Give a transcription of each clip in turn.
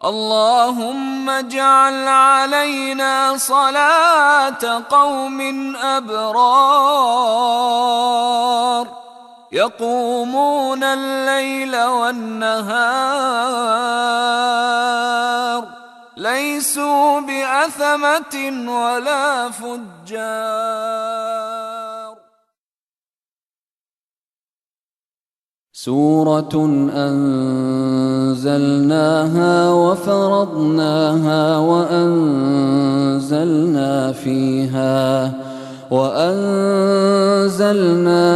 اللهم اجعل علينا صلاة قوم أبرار يقومون الليل والنهار ليسوا بأثمة ولا فجار. سورة أنزلناها وفرضناها وأنزلنا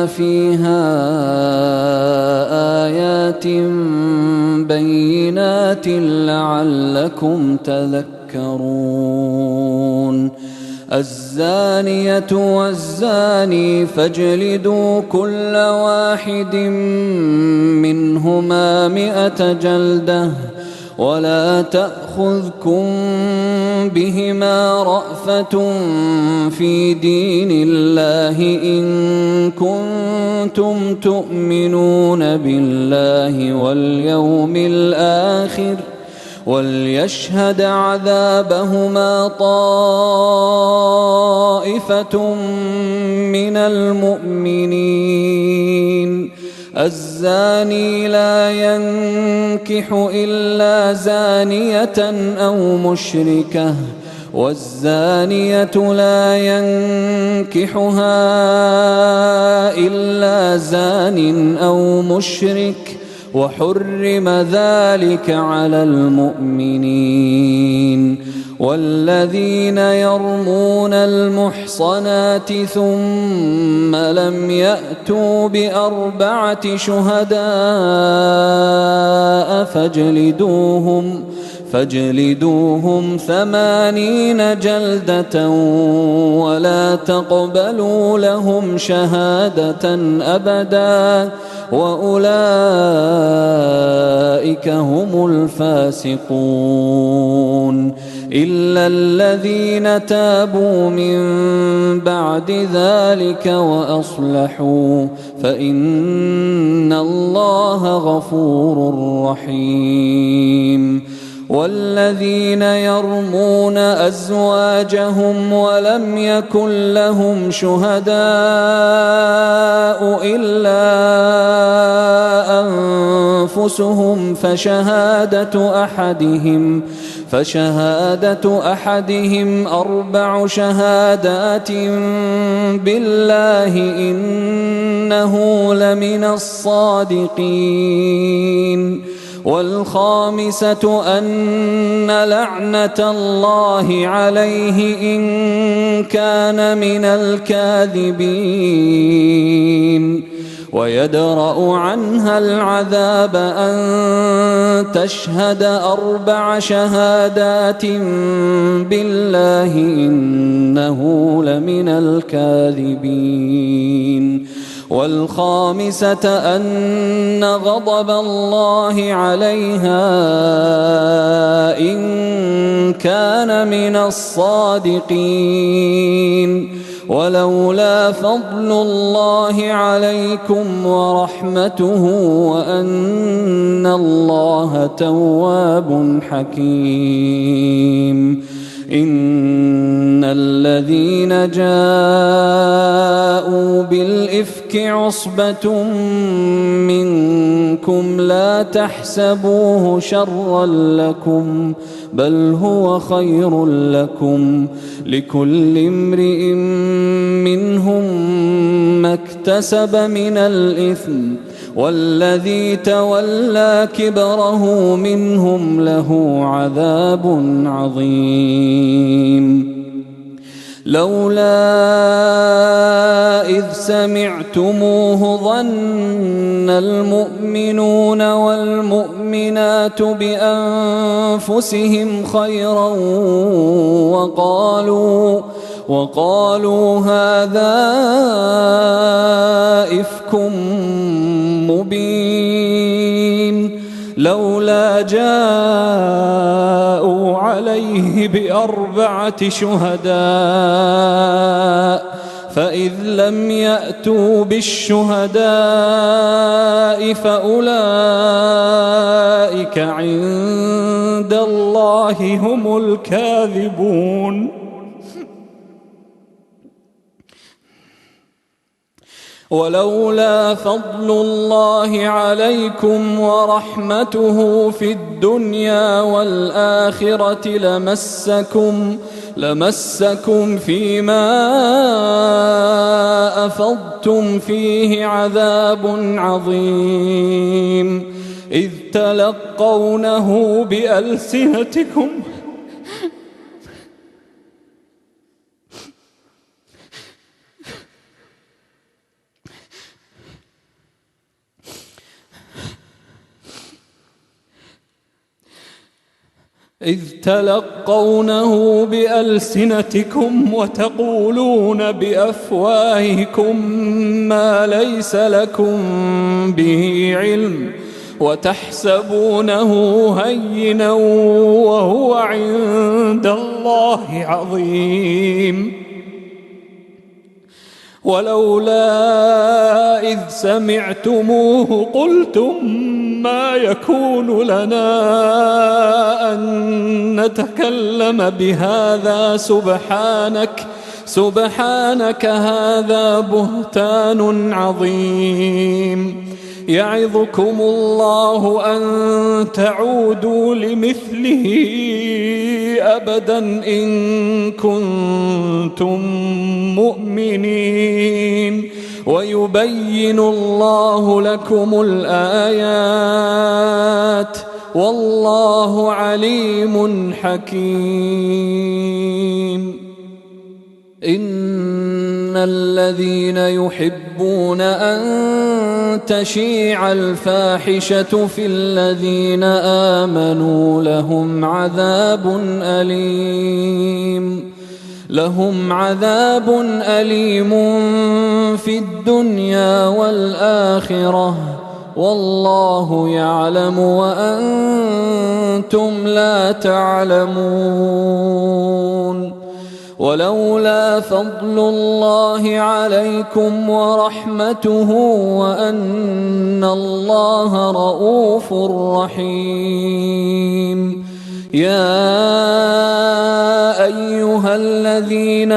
فيها آيات بينات لعلكم تذكرون. الزانية والزاني فاجلدوا كل واحد منهما 100 جلدة ولا تأخذكم بهما رأفة في دين الله إن كنتم تؤمنون بالله واليوم الآخر وليشهد عذابهما طائفة من المؤمنين. الزاني لا ينكح إلا زانية أو مشركة والزانية لا ينكحها إلا زان أو مشرك وحرم ذلك على المؤمنين. والذين يرمون المحصنات ثم لم يأتوا ب4 شهداء فاجلدوهم 80 جلدة ولا تقبلوا لهم شهادة أبدا وأولئك هم الفاسقون. إلا الذين تابوا من بعد ذلك وأصلحوا فإن الله غفور رحيم. والذين يرمون أزواجهم ولم يكن لهم شهداء إلا أنفسهم فشهادة أحدهم 4 شهادات بالله إنه لمن الصادقين. والخامسة أن لعنة الله عليه إن كان من الكاذبين. ويدرأ عنها العذاب أن تشهد 4 شهادات بالله إنه لمن الكاذبين. والخامسة أن غضب الله عليها إن كان من الصادقين. ولولا فضل الله عليكم ورحمته وأن الله تواب حكيم. إن الذين جاءوا بالإفك عصبة منكم لا تحسبوه شرا لكم بل هو خير لكم لكل امرئ منهم ما اكتسب من الإثم والذي تولى كبره منهم له عذاب عظيم. لولا إذ سمعتموه ظن المؤمنون والمؤمنات بأنفسهم خيرا وقالوا هذا إفك مبين. لولا جاءوا عليه ب4 شهداء فإذ لم يأتوا بالشهداء فأولئك عند الله هم الكاذبون. ولولا فضل الله عليكم ورحمته في الدنيا والآخرة لمسكم فيما أفضتم فيه عذاب عظيم إذ تلقونه بألسنتكم وتقولون بأفواهكم ما ليس لكم به علم وتحسبونه هينا وهو عند الله عظيم. ولولا إذ سمعتموه قلتم ما يكون لنا أن نتكلم بهذا سبحانك هذا بهتان عظيم. يعظكم الله أن تعودوا لمثله أبدا إن كنتم مؤمنين ويبين الله لكم الآيات والله عليم حكيم. إن الذين يحبون أن تشيع الفاحشة في الذين آمنوا لهم عذاب أليم في الدنيا والآخرة والله يعلم وأنتم لا تعلمون. ولولا فضل الله عليكم ورحمته وأن الله رؤوف رحيم. يا أيها الذين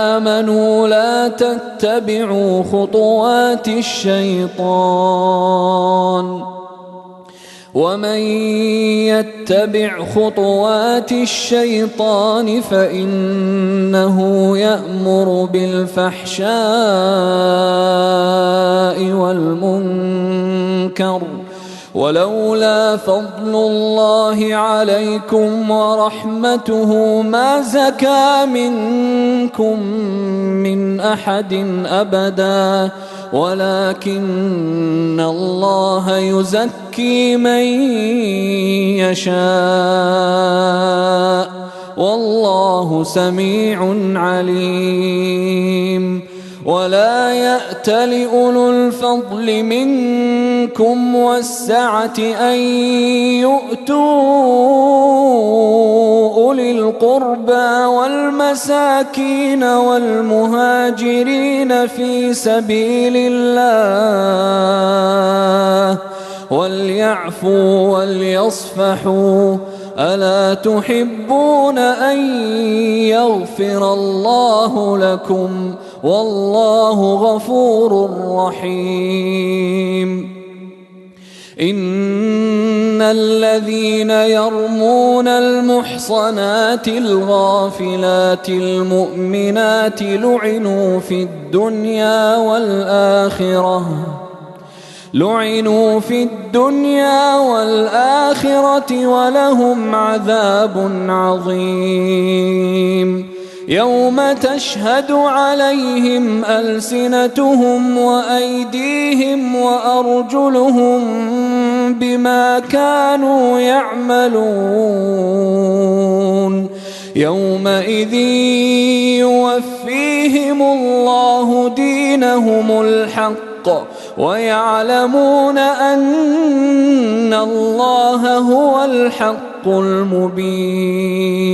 آمنوا لا تتبعوا خطوات الشيطان ومن يتبع خطوات الشيطان فإنه يأمر بالفحشاء والمنكر. ولولا فضل الله عليكم ورحمته ما زكى منكم من أحد أبدا ولكن الله يزكي من يشاء والله سميع عليم. ولا يأتل أولو الفضل منكم والسعة أن يؤتوا أولي القربى والمساكين والمهاجرين في سبيل الله وليعفوا وليصفحوا ألا تحبون أن يغفر الله لكم والله غفور رحيم. إن الذين يرمون المحصنات الغافلات المؤمنات لعنوا في الدنيا والآخرة ولهم عذاب عظيم. يوم تشهد عليهم ألسنتهم وأيديهم وأرجلهم بما كانوا يعملون يومئذ يوفيهم الله دينهم الحق ويعلمون أن الله هو الحق الحق المبين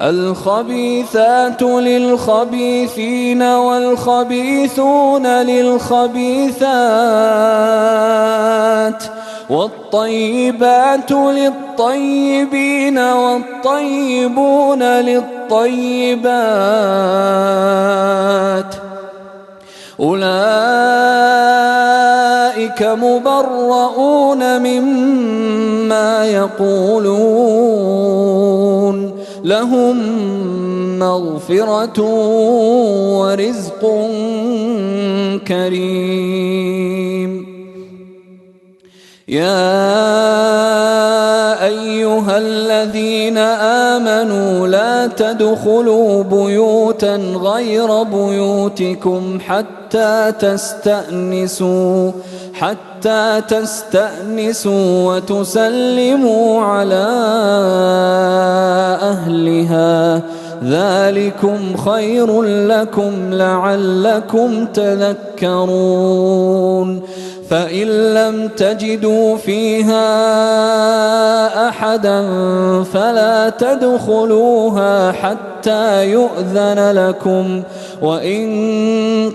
الخبيثات للخبيثين والخبيثون للخبيثات والطيبات للطيبين والطيبون للطيبات أولئك مبرؤون مما يقولون لهم مغفرة ورزق كريم يا أيها الذين آمنوا لا تدخلوا بيوتا غير بيوتكم حتى تستأنسوا وتسلموا على أهلها ذلكم خير لكم لعلكم تذكرون فإن لم تجدوا فيها أحدا فلا تدخلوها حتى يؤذن لكم وإن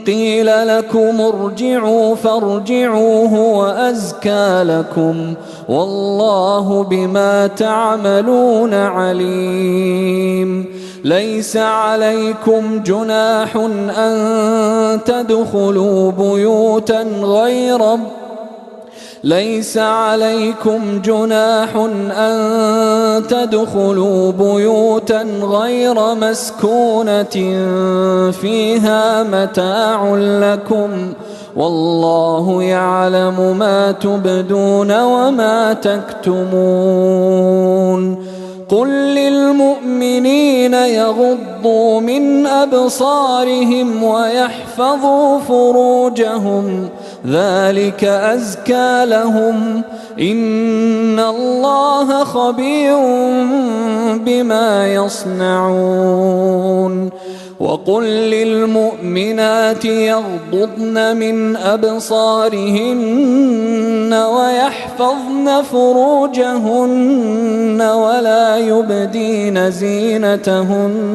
قيل لكم ارجعوا فارجعوا هو أزكى لكم والله بما تعملون عليم ليس عليكم جناح أن تدخلوا بيوتا غير مسكونة فيها متاع لكم والله يعلم ما تبدون وما تكتمون قل للمؤمنين يغضوا من أبصارهم ويحفظوا فروجهم ذلك أزكى لهم إن الله خبير بما يصنعون وقل للمؤمنات يغضضن من أبصارهن ويحفظن فروجهن ولا يبدين زينتهن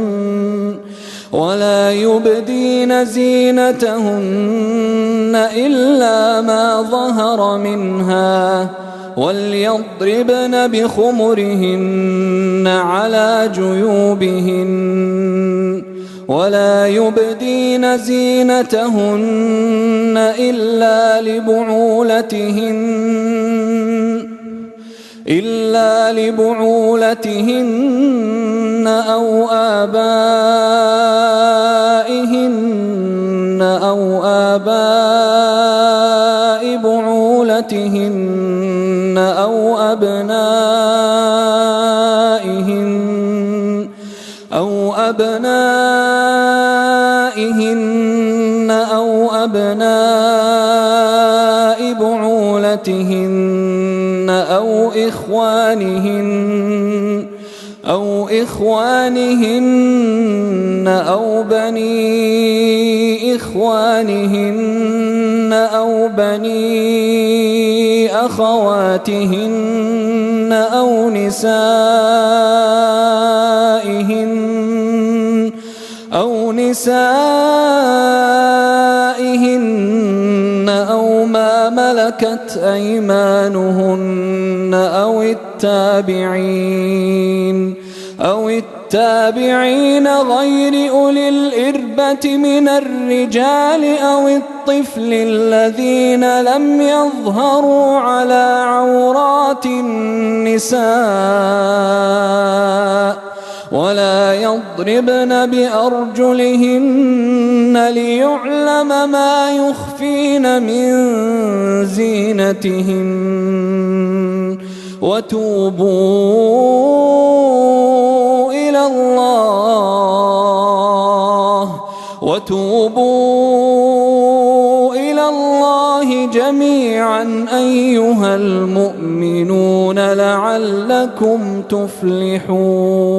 إلا ما ظهر منها وليضربن بخمرهن على جيوبهن ولا يبدين زينتهن إلا لبعولتهن أو آباء بعولتهن أو أبنائهن أو أبناء بعولتهن أو إخوانهن أو بني إخوانهن أو بني أخواتهن أو نسائهن أو ما ملكت أيمانهن أو التابعين غير أولي الإربة من الرجال أو الطفل الذين لم يظهروا على عورات النساء ولا يضربن بأرجلهن ليعلم ما يخفين من زينتهن وتوبوا إلى الله جميعا أيها المؤمنون لعلكم تفلحون.